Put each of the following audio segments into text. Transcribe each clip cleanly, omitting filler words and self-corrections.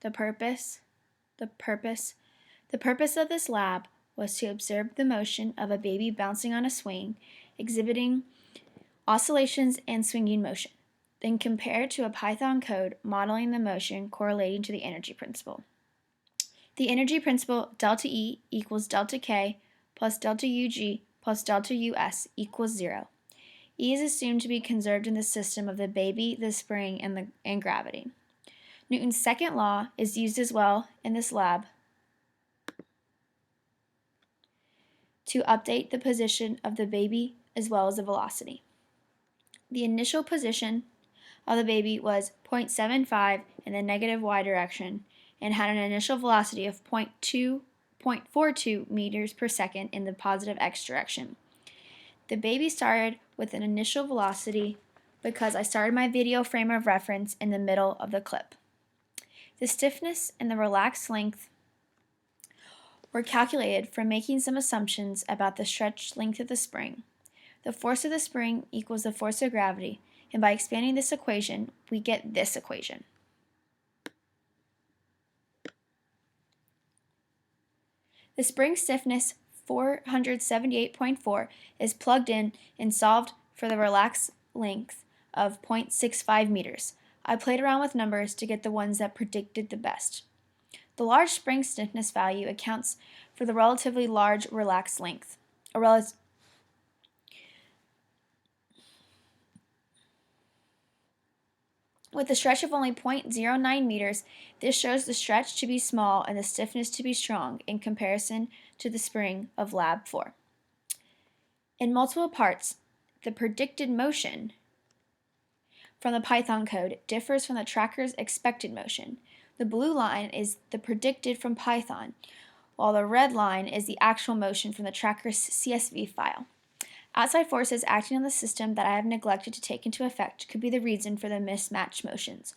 The purpose the purpose the purpose of this lab was to observe the motion of a baby bouncing on a swing, exhibiting oscillations and swinging motion, then compare to a Python code modeling the motion correlating to the energy principle. The energy principle delta E equals delta K plus delta UG plus delta US equals 0. E is assumed to be conserved in the system of the baby, the spring, and gravity. Newton's second law is used as well in this lab to update the position of the baby as well as the velocity. The initial position of the baby was 0.75 in the negative y direction and had an initial velocity of 0.42 meters per second in the positive x direction. The baby started with an initial velocity because I started my video frame of reference in the middle of the clip. The stiffness and the relaxed length were calculated from making some assumptions about the stretched length of the spring. The force of the spring equals the force of gravity, and by expanding this equation, we get this equation. The spring stiffness 478.4 is plugged in and solved for the relaxed length of 0.65 meters. I played around with numbers to get the ones that predicted the best. The large spring stiffness value accounts for the relatively large relaxed length. With a stretch of only 0.09 meters, this shows the stretch to be small and the stiffness to be strong in comparison to the spring of Lab 4. In multiple parts, the predicted motion from the Python code differs from the tracker's expected motion. The blue line is the predicted from Python, while the red line is the actual motion from the tracker's CSV file. Outside forces acting on the system that I have neglected to take into effect could be the reason for the mismatched motions.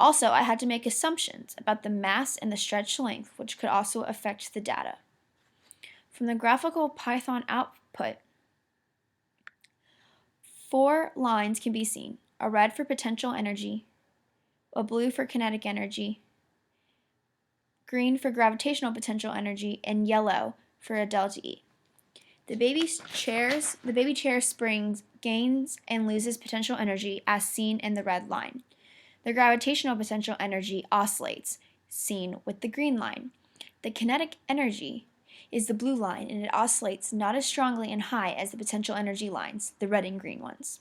Also, I had to make assumptions about the mass and the stretch length, which could also affect the data. From the graphical Python output, 4 lines can be seen: a red for potential energy, a blue for kinetic energy, green for gravitational potential energy, and yellow for a delta E. The baby chair springs gains and loses potential energy as seen in the red line. The gravitational potential energy oscillates, seen with the green line. The kinetic energy is the blue line, and it oscillates not as strongly and high as the potential energy lines, the red and green ones.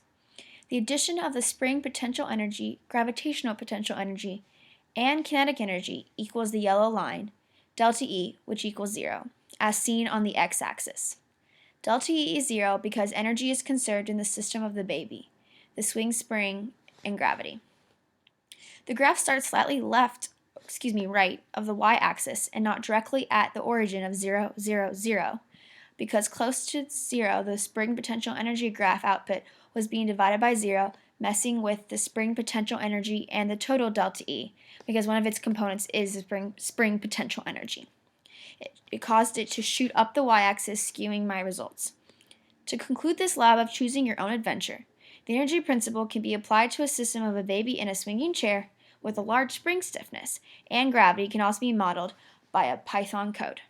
The addition of the spring potential energy, gravitational potential energy, and kinetic energy equals the yellow line, delta E, which equals 0, as seen on the x-axis. Delta E is 0 because energy is conserved in the system of the baby, the swing spring, and gravity. The graph starts slightly right of the y-axis and not directly at the origin of 0, 0, 0, because close to 0, the spring potential energy graph output was being divided by 0, messing with the spring potential energy and the total delta E, because one of its components is the spring potential energy. It caused it to shoot up the y-axis, skewing my results. To conclude this lab of choosing your own adventure, the energy principle can be applied to a system of a baby in a swinging chair with a large spring stiffness, and gravity can also be modeled by a Python code.